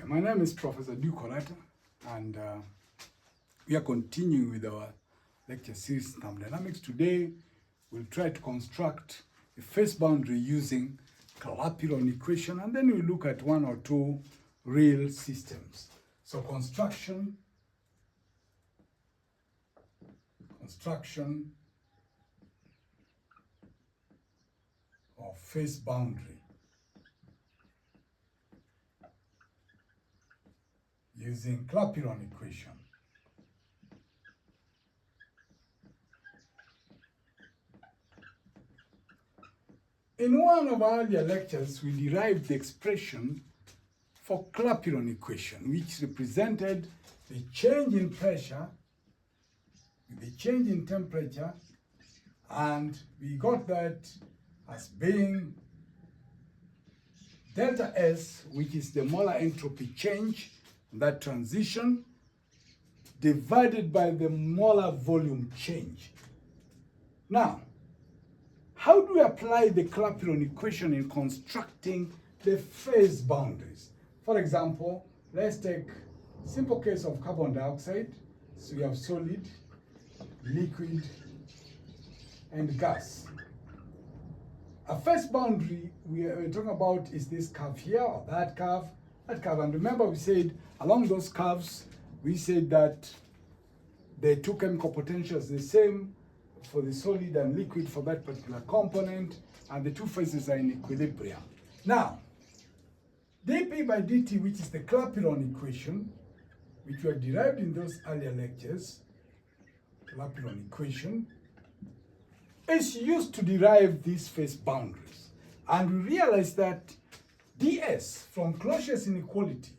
My name is Professor Orata, and we are continuing with our lecture series Thermodynamics. Today, we'll try to construct a phase boundary using Clapeyron Equation, and then we'll look at one or two real systems. So construction of phase boundary using Clapeyron Equation. In one of our earlier lectures, we derived the expression for Clapeyron Equation, which represented the change in pressure with the change in temperature, and we got that as being delta S, which is the molar entropy change, that transition, divided by the molar volume change. Now, how do we apply the Clapeyron equation in constructing the phase boundaries? For example, let's take a simple case of carbon dioxide. So we have solid, liquid, and gas. A phase boundary we're talking about is this curve here, or that curve. And remember, we said along those curves, we said that the two chemical potentials are the same for the solid and liquid for that particular component, and the two phases are in equilibrium. Now, dP by dt, which is the Clapeyron equation, which were derived in those earlier lectures, Clapeyron equation, is used to derive these phase boundaries. And we realize that ds from Clausius inequality,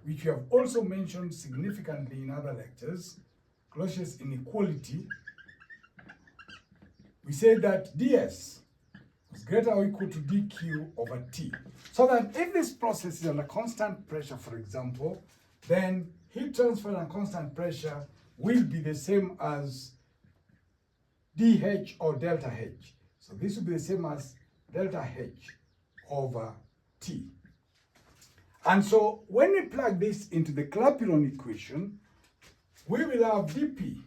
which we have also mentioned significantly in other lectures, Clausius inequality, we say that ds is greater or equal to dq over t. So that if this process is under constant pressure, for example, then heat transfer and constant pressure will be the same as dH or delta H. So this will be the same as delta H over T. And so when we plug this into the Clapeyron equation, we will have dP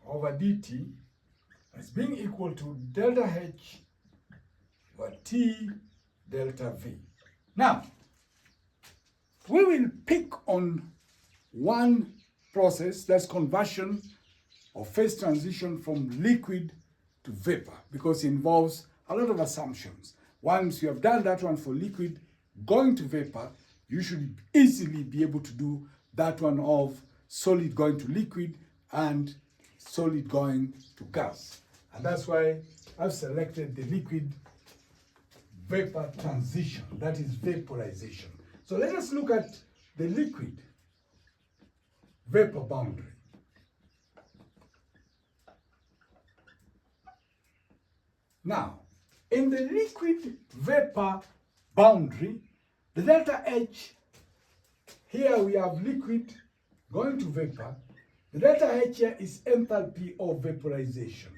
over dt as being equal to delta H over T delta V. Now, we will pick on one process, that's conversion or phase transition from liquid to vapor, because it involves a lot of assumptions. Once you have done that one for liquid going to vapor, you should easily be able to do that one of solid going to liquid and solid going to gas. And that's why I've selected the liquid vapor transition, that is vaporization. So let us look at the liquid vapor boundary. Now, in the liquid vapor boundary, the delta H, here we have liquid going to vapor. The delta H here is enthalpy of vaporization.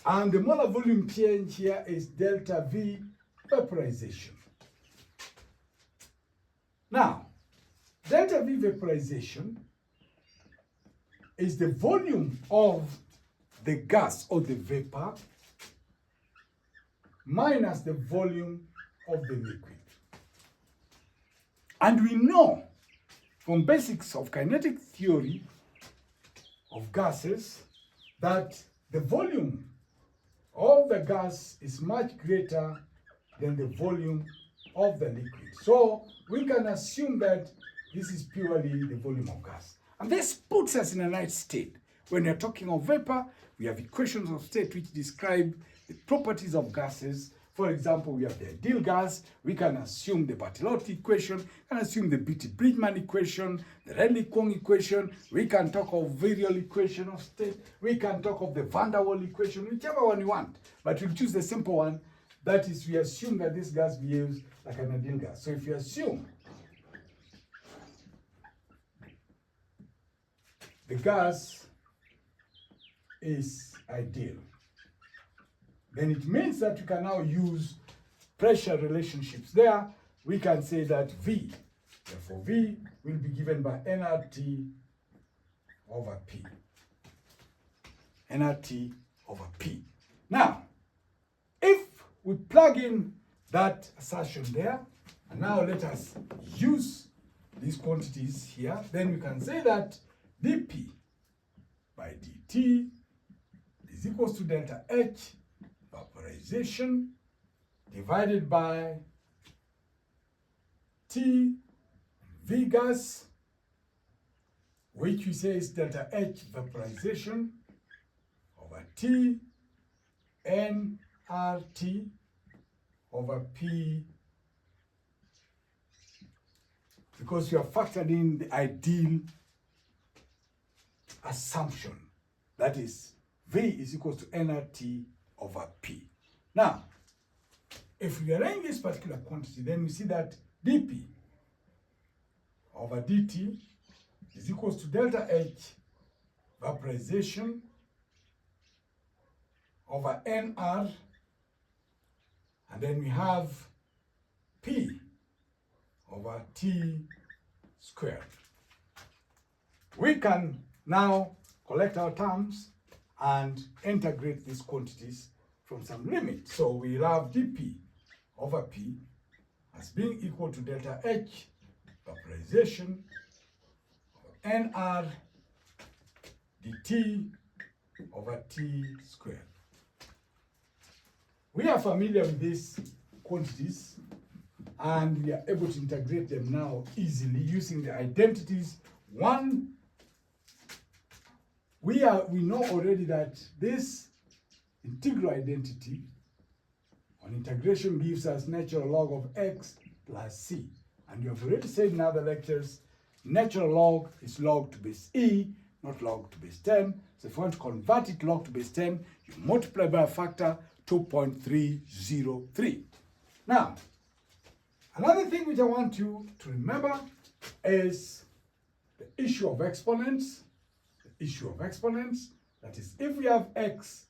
And the molar volume change here is delta V vaporization. Now, delta V vaporization is the volume of the gas or the vapor minus the volume of the liquid. And we know from basics of kinetic theory of gases that the volume of the gas is much greater than the volume of the liquid. So we can assume that this is purely the volume of gas. And this puts us in a nice state. When we're talking of vapor, we have equations of state which describe the properties of gases. For example, we have the ideal gas. We can assume the Bartolotto equation, and assume the Beatty-Bridgman equation, the Redlich-Kwong equation. We can talk of virial equation of state. We can talk of the van der Waals equation, whichever one you want. But we'll choose the simple one. That is, we assume that this gas behaves like an ideal gas. So if you assume the gas is ideal, then it means that you can now use pressure relationships there, we can say that V, therefore V will be given by nRT over P. nRT over P. Now, if we plug in that assertion there, and now let us use these quantities here, then we can say that dP by dt is equals to delta H vaporization divided by T V gas, which we say is delta H vaporization over T nRT over P, because you have factored in the ideal assumption, that is V is equal to nRT over P. Now, if we arrange this particular quantity, then we see that dP over dt is equals to delta H vaporization over nR, and then we have P over T squared. We can now collect our terms and integrate these quantities from some limit. So we have dP over P as being equal to delta H vaporization over nR dt over T squared. We are familiar with these quantities and we are able to integrate them now easily using the identities. One, we know already that this integral identity on integration gives us natural log of x plus c. And you have already said in other lectures, natural log is log to base e, not log to base 10. So if you want to convert it log to base 10, you multiply by a factor 2.303. Now, another thing which I want you to remember is the issue of exponents. The issue of exponents, that is, if we have x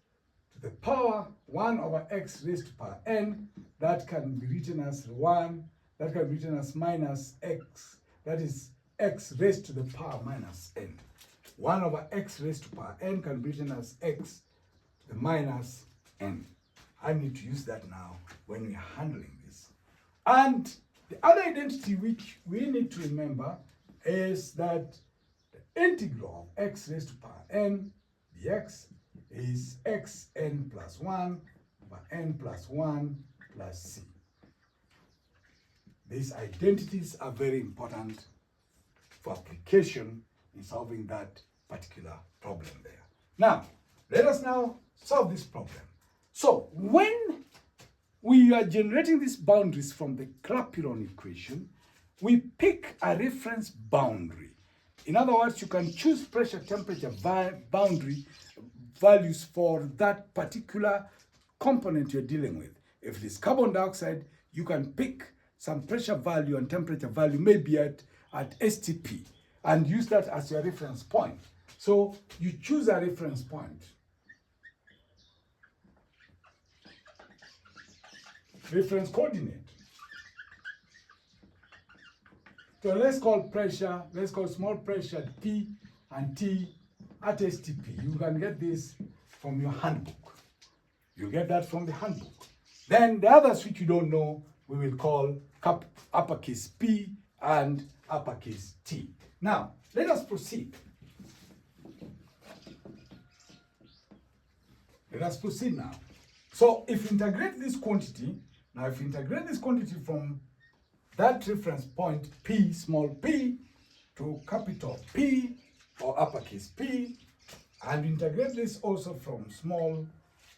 to the power 1 over x raised to power n, that can be written as 1, that can be written as minus x, that is x raised to the power minus n. 1 over x raised to power n can be written as x to the minus n. I need to use that now when we are handling this. And the other identity which we need to remember is that the integral of x raised to power n dx is xn plus 1 over n plus 1 plus c. These identities are very important for application in solving that particular problem there. Now, let us now solve this problem. So, when we are generating these boundaries from the Clapeyron equation, we pick a reference boundary. In other words, you can choose pressure temperature boundary values for that particular component you're dealing with. If it is carbon dioxide, you can pick some pressure value and temperature value, maybe at STP, and use that as your reference point. So you choose a reference point. Reference coordinate. So let's call pressure, let's call small pressure P and T at STP. You can get this from your handbook. You get that from the handbook. Then the others which you don't know, we will call uppercase P and uppercase T. Now, let us proceed. Let us proceed now. So if you integrate this quantity, now if you integrate this quantity from that reference point P, small p, to capital P or uppercase P, and integrate this also from small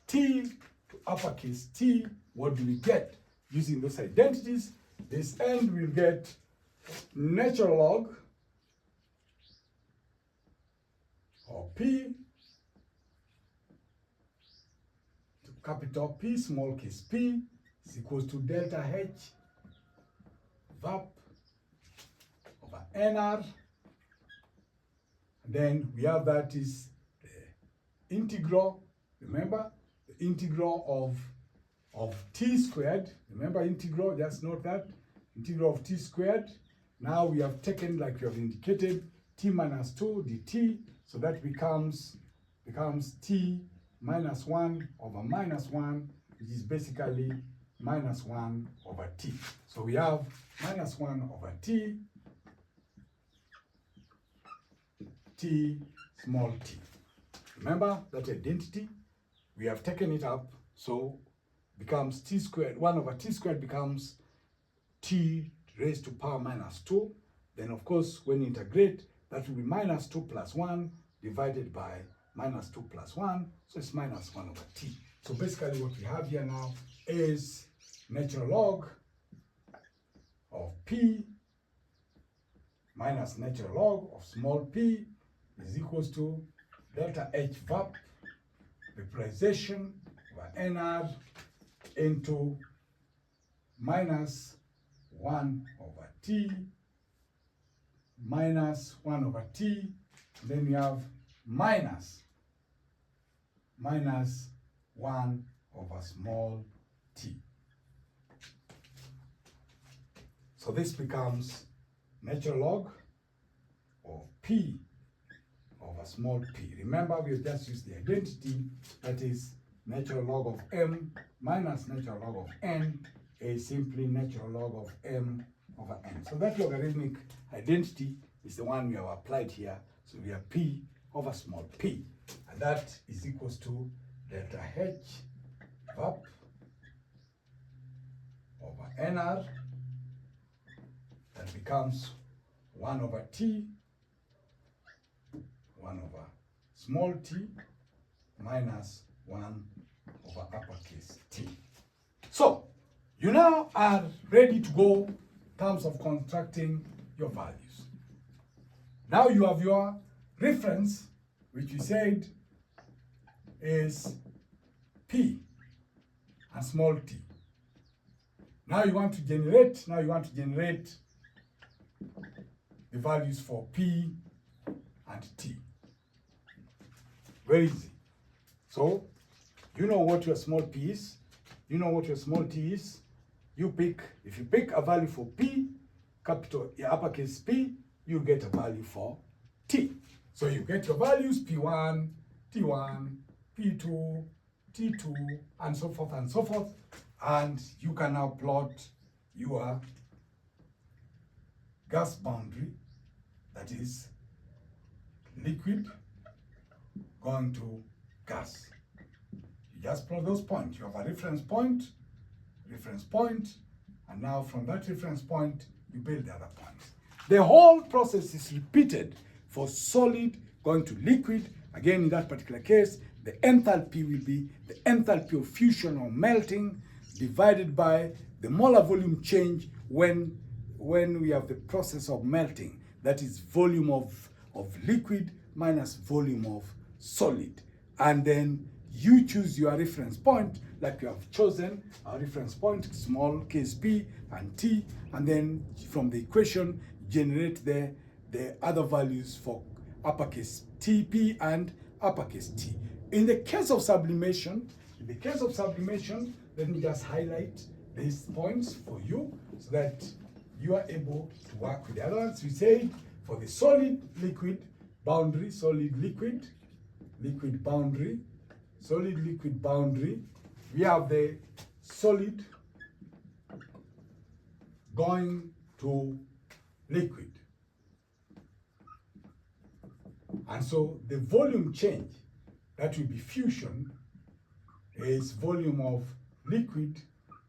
t to uppercase T, what do we get? Using those identities, this end will get natural log of P to capital P, small case p, is equals to delta H VAP over NR. Then we have that is the integral, remember, the integral of T squared, remember integral, just note that, integral of t squared. Now we have taken, like we have indicated, t minus 2 dt, so that becomes t minus 1 over minus 1, which is basically minus 1 over t. So we have minus 1 over t, t small t. Remember that identity? We have taken it up, so becomes t squared, 1 over t squared becomes t raised to power minus 2. Then, of course, when you integrate, that will be minus 2 plus 1 divided by minus 2 plus 1, so it's minus 1 over t. So basically what we have here now is natural log of p minus natural log of small p is equals to delta H VAP vaporization over NR into minus 1 over T minus 1 over T, then we have minus 1 over small t. So this becomes natural log of P over small p. Remember, we just used the identity, that is natural log of m minus natural log of n is simply natural log of m over n. So that logarithmic identity is the one we have applied here. So we have p over small p, and that is equals to delta H VAP over NR. That becomes 1 over T, 1 over small t minus 1 over uppercase T. So you now are ready to go in terms of constructing your values. Now you have your reference, which we said is P and small t. Now you want to generate the values for P and T. Very easy. So you know what your small p is, you know what your small t is. You pick, if you pick a value for P, capital uppercase P, you get a value for T. So you get your values P1, T1, P2, T2, and so forth and so forth. And you can now plot your gas boundary, that is liquid going to gas. You just plot those points. You have a reference point, and now from that reference point, you build the other points. The whole process is repeated for solid going to liquid. Again, in that particular case, the enthalpy will be the enthalpy of fusion or melting divided by the molar volume change when we have the process of melting. That is volume of liquid minus volume of solid. And then you choose your reference point, like you have chosen our reference point, small case p and t, and then from the equation, generate the other values for uppercase tp and uppercase t. In the case of sublimation, let me just highlight these points for you so that you are able to work with the other ones. We say for the solid liquid boundary, we have the solid going to liquid. And so the volume change, that will be fusion, is volume of liquid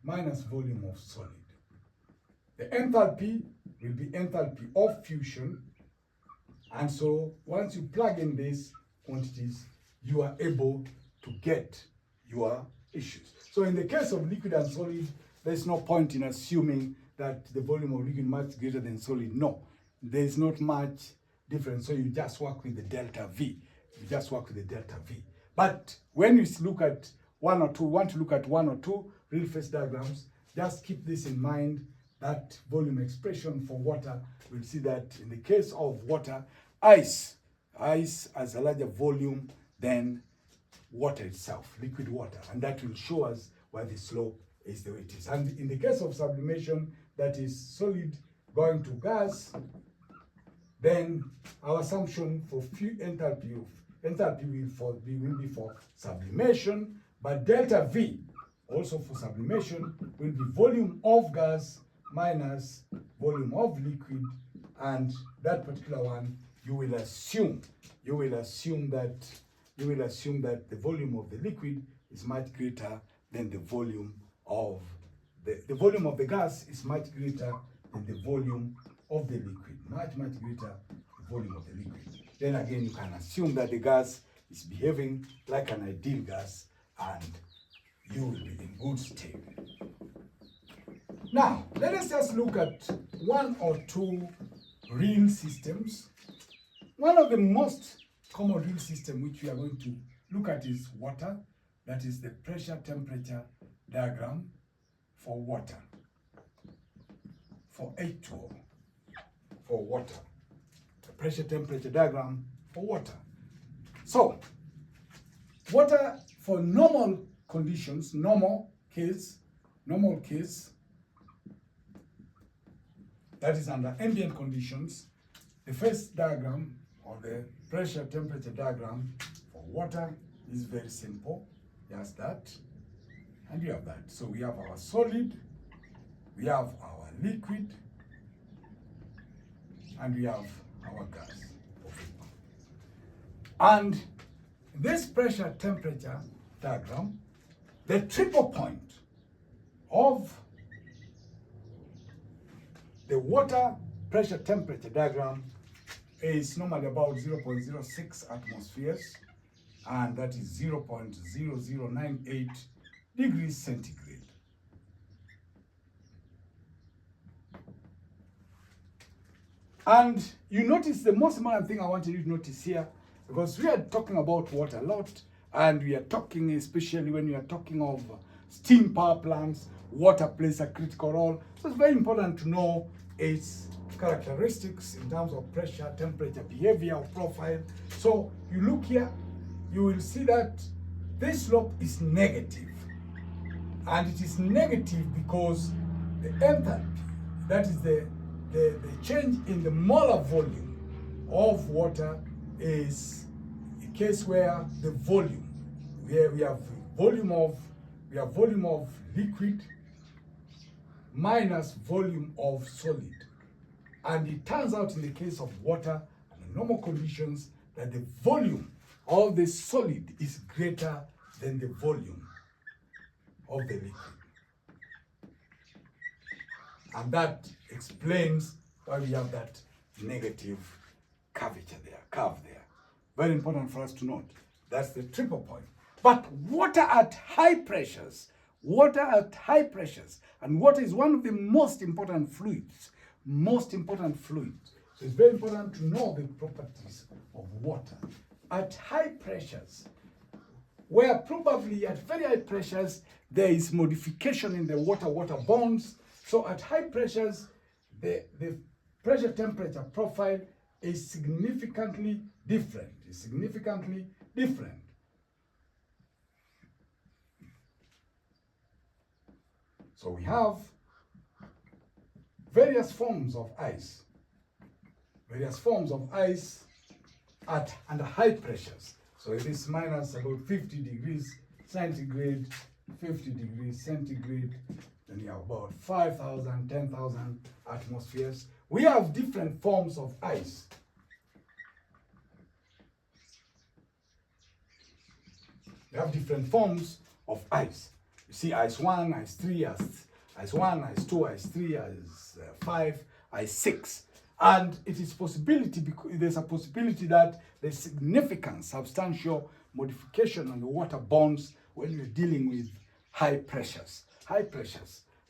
minus volume of solid. The enthalpy will be enthalpy of fusion. And so once you plug in these quantities, you are able to get your issues. So in the case of liquid and solid, there's no point in assuming that the volume of liquid is much greater than solid. No, there's not much difference. So you just work with the delta V. But when you look at one or two real phase diagrams, just keep this in mind, that volume expression for water. We'll see that in the case of water, ice has a larger volume than water itself, liquid water, and that will show us why the slope is the way it is. And in the case of sublimation, that is solid going to gas, then our assumption for enthalpy will be for sublimation, but delta V also for sublimation will be volume of gas minus volume of liquid, and that particular one you will assume that the volume of the liquid is much greater than the volume of the volume of the gas is much greater than the volume of the liquid, much greater the volume of the liquid. Then again, you can assume that the gas is behaving like an ideal gas, and you will be in good state. Now, let us just look at one or two real systems. One of the most common real system which we are going to look at is water. That is the pressure temperature diagram for water, for H2O, for water. The pressure temperature diagram for water. So, water for normal conditions, normal case, that is under ambient conditions, the first diagram or the pressure temperature diagram for water is very simple. Just that, and you have that. So we have our solid, we have our liquid, and we have our gas. And this pressure temperature diagram, the triple point of the water pressure temperature diagram is normally about 0.06 atmospheres, and that is 0.0098 degrees centigrade. And you notice the most important thing I want you to notice here, because we are talking about water a lot, and we are talking, especially when we are talking of steam power plants, water plays a critical role. So it's very important to know its characteristics in terms of pressure, temperature, behavior, profile. So you look here, you will see that this slope is negative. And it is negative because the enthalpy, that is the change in the molar volume of water, is a case where the volume, we have volume of liquid minus volume of solid. And it turns out in the case of water, under normal conditions, that the volume of the solid is greater than the volume of the liquid. And that explains why we have that negative curvature there, curve there. Very important for us to note. That's the triple point. But water at high pressures, and water is one of the most important fluids. So it's very important to know the properties of water. At high pressures, where probably at very high pressures, there is modification in the water-water bonds. So at high pressures, the pressure temperature profile is significantly different. So we have various forms of ice at under high pressures. So it is minus about 50 degrees centigrade, then you have about 5,000, 10,000 atmospheres. We have different forms of ice. You see ice 1, ice 3, ice 1, ice 2, ice 3, ice 5, ice 6. And it is possibility, because there's a possibility that there's significant substantial modification on the water bonds when you're dealing with high pressures.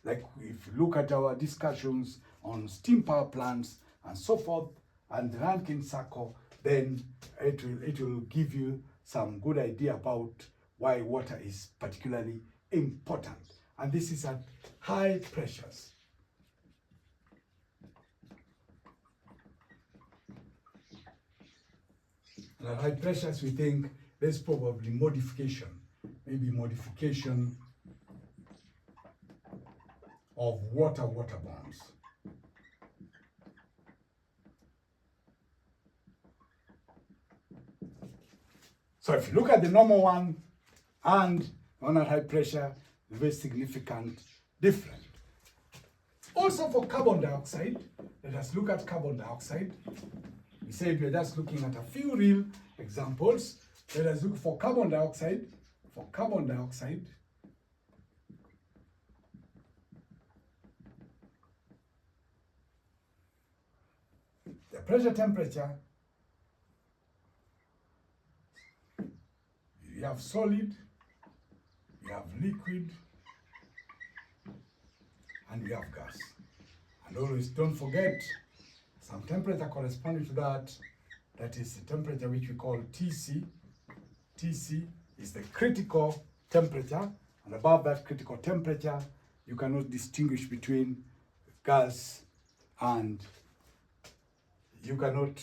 Like if you look at our discussions on steam power plants and so forth, and the Rankine cycle, then it will give you some good idea about why water is particularly important. And this is at high pressures. And at high pressures, we think there's probably modification of water-water bonds. So if you look at the normal one and one at high pressure, very significant difference. Also for carbon dioxide, let us look at carbon dioxide. We said we're just looking at a few real examples. Let us look for carbon dioxide. For carbon dioxide, the pressure temperature, you have solid, you have liquid, and you have gas. And always don't forget some temperature corresponding to that. That is the temperature which we call TC. TC is the critical temperature, and above that critical temperature, you cannot distinguish between gas and you cannot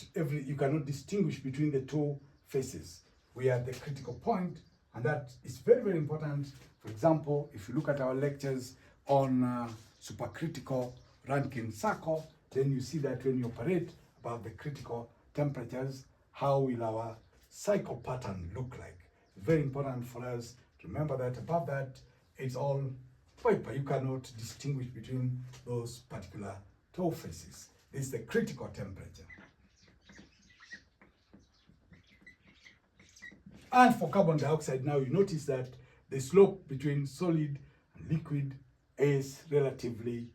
distinguish between the two phases. We are at the critical point, and that is very, very important. For example, if you look at our lectures on supercritical Rankine cycle, then you see that when you operate above the critical temperatures, how will our cycle pattern look like? It's very important for us to remember that above that, it's all vapor. You cannot distinguish between those particular two phases. This is the critical temperature. And for carbon dioxide, now you notice that the slope between solid and liquid is relatively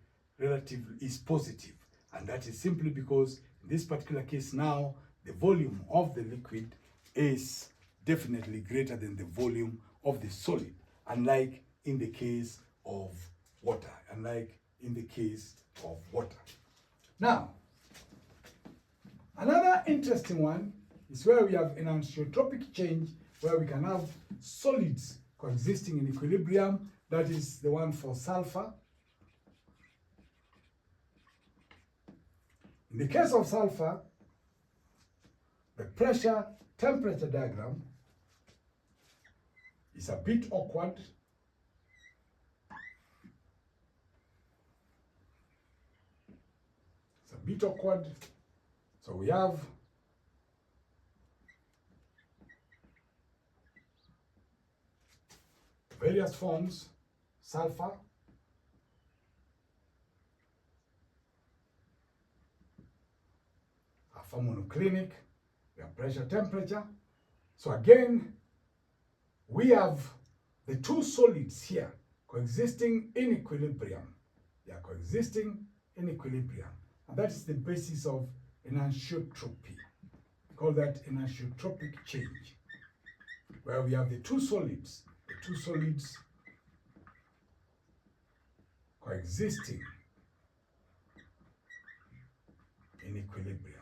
is positive. And that is simply because in this particular case now, the volume of the liquid is definitely greater than the volume of the solid, unlike in the case of water, Now, another interesting one is where we have an anisotropic change, where we can have solids coexisting in equilibrium. That is the one for sulfur. In the case of sulfur, the pressure temperature diagram is a bit awkward. So we have various forms, sulfur, thermodynamic, we have pressure temperature. So again, we have the two solids here coexisting in equilibrium. They are coexisting in equilibrium. And that is the basis of anisotropy. We call that anisotropic change, where we have the two solids coexisting in equilibrium.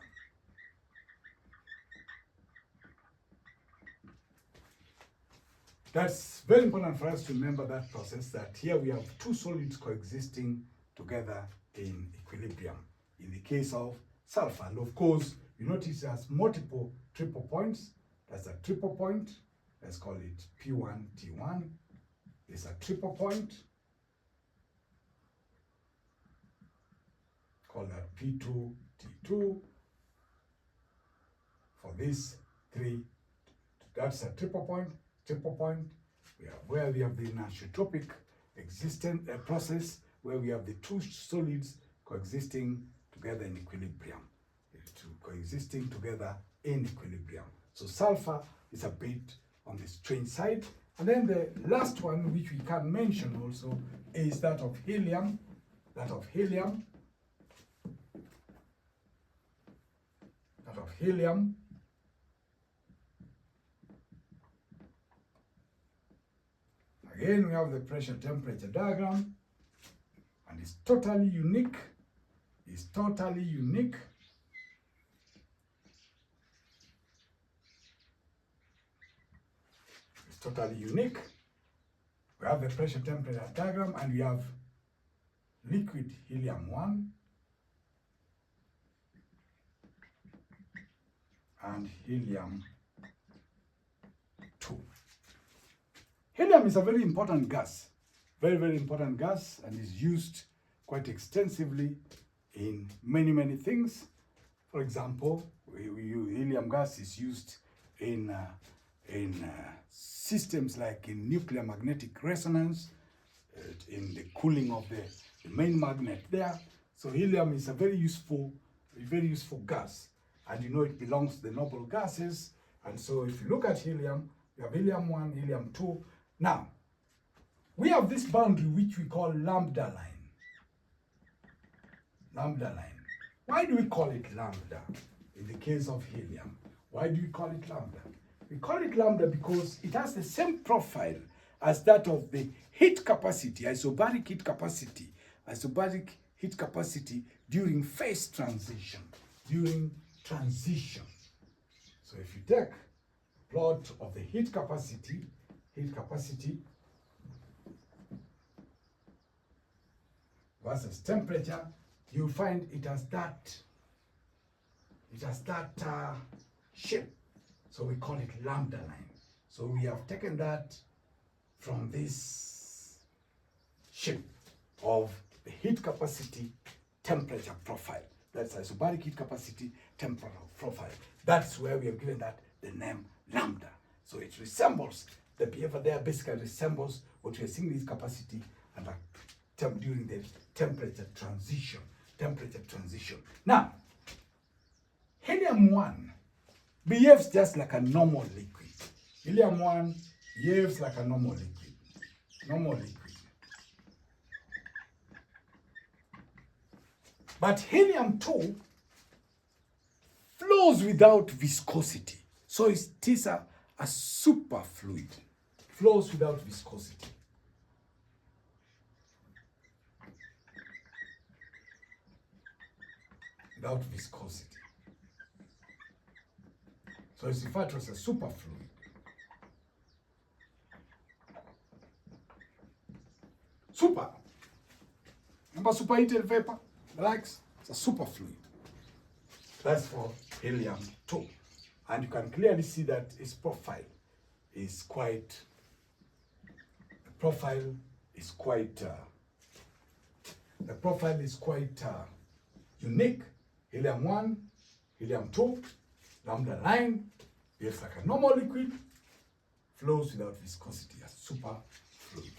That's very important for us to remember that process, that here we have two solids coexisting together in equilibrium in the case of sulfur. And of course, you notice it has multiple triple points. That's a triple point. Let's call it P1, T1. It's a triple point. Call that P2, T2. For this three, that's a triple point. Where we have the anisotropic existent process, where we have the two solids coexisting together in equilibrium. So sulfur is a bit on the strange side. And then the last one, which we can mention also, is that of helium. Again, we have the pressure temperature diagram, and it's totally unique. We have the pressure temperature diagram, and we have liquid helium-1 and helium-2. Helium is a very important gas, very, very important gas, and is used quite extensively in many, many things. For example, helium gas is used in systems like in nuclear magnetic resonance, in the cooling of the main magnet there. So helium is a very useful gas. And you know it belongs to the noble gases. And so if you look at helium, you have helium 1, helium 2. Now, we have this boundary which we call lambda line. Lambda line. Why do we call it lambda in the case of helium? Why do we call it lambda? We call it lambda because it has the same profile as that of the heat capacity, isobaric heat capacity during phase transition, So if you take plot of the heat capacity versus temperature, you find it has that shape. So we call it lambda line. So we have taken that from this shape of the heat capacity temperature profile. That's isobaric heat capacity temperature profile. That's where we have given that the name lambda. So it resembles, the behavior there basically resembles what we are seeing in this capacity and during the temperature transition. Now, helium 1 behaves just like a normal liquid. Helium 1 behaves like a normal liquid. But helium 2 flows without viscosity. So it is a superfluid. Flows without viscosity. So it's referred to as a superfluid. Super. Remember superheated vapor? Relax. It's a superfluid. That's for helium 2. And you can clearly see that its profile is quite unique. Helium 1, helium 2, lambda line, behaves like a normal liquid, flows without viscosity, a superfluid.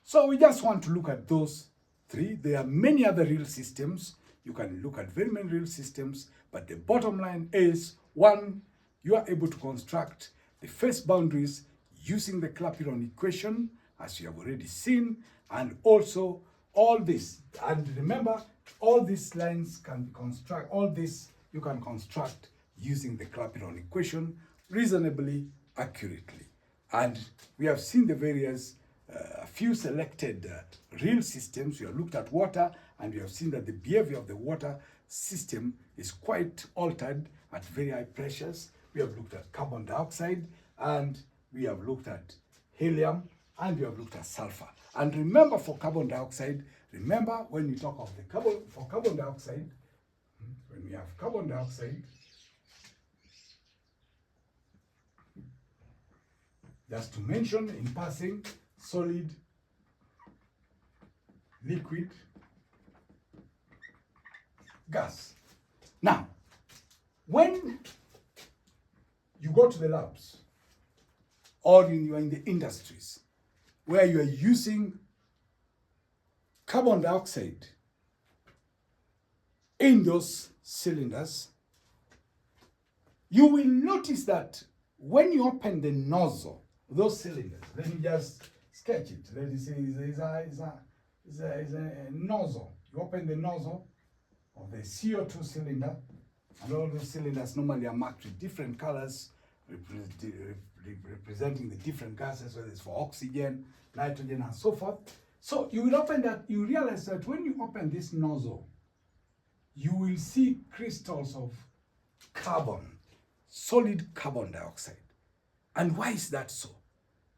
So we just want to look at those three. There are many other real systems. You can look at very many real systems, but the bottom line is, 1, you are able to construct the phase boundaries using the Clapeyron equation, as you have already seen, and also all this. And remember, all these lines can be constructed, all this you can construct using the Clapeyron equation reasonably accurately. And we have seen the various few selected real systems. We have looked at water, and we have seen that the behavior of the water system is quite altered at very high pressures. We have looked at carbon dioxide, and we have looked at helium, and we have looked at sulfur. And remember, for carbon dioxide, remember when we talk of the carbon dioxide, when we have carbon dioxide, just to mention in passing, solid, liquid, gas. Now, when you go to the labs or you are in the industries where you are using carbon dioxide in those cylinders, you will notice that when you open the nozzle, those cylinders, let me just sketch it. Let me say it's a nozzle. You open the nozzle of the CO2 cylinder, and all those cylinders normally are marked with different colors, representing the different gases, whether it's for oxygen, nitrogen, and so forth. So you will open that, you realize that when you open this nozzle, you will see crystals of carbon, solid carbon dioxide. And why is that so?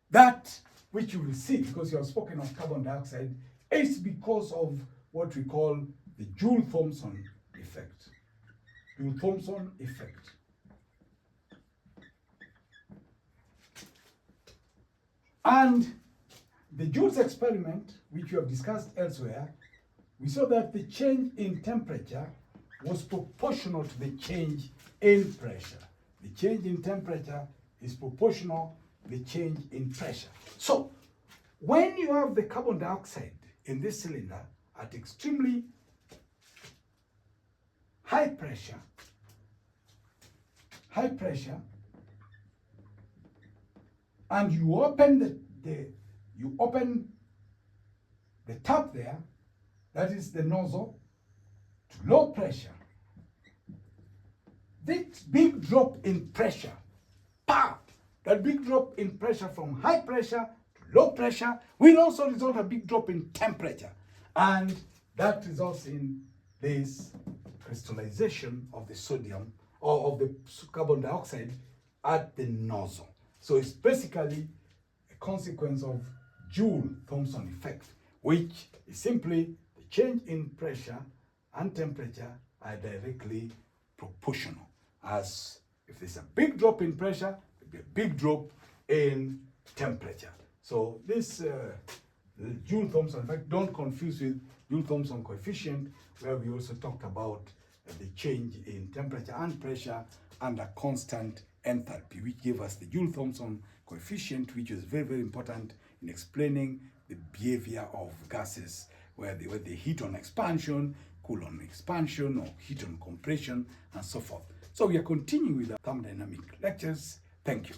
That which you will see, because you have spoken of carbon dioxide, is because of what we call the Joule-Thomson effect. Joule-Thomson effect. And the Joule's experiment, which we have discussed elsewhere, we saw that the change in temperature was proportional to the change in pressure. The change in temperature is proportional to the change in pressure. So, when you have the carbon dioxide in this cylinder at extremely high pressure, and you open the tap there, that is the nozzle, to low pressure, this big drop in pressure, that big drop in pressure from high pressure to low pressure will also result in a big drop in temperature, and that results in this crystallization of the sodium or of the carbon dioxide at the nozzle. So it's basically a consequence of Joule-Thomson effect, which is simply the change in pressure and temperature are directly proportional. As if there's a big drop in pressure, there'll be a big drop in temperature. So this Joule-Thomson effect, don't confuse with Joule-Thomson coefficient, where we also talked about the change in temperature and pressure under constant enthalpy, which gave us the Joule-Thomson coefficient, which is very, very important in explaining the behavior of gases, where they heat on expansion, cool on expansion, or heat on compression, and so forth. So we are continuing with the thermodynamic lectures. Thank you.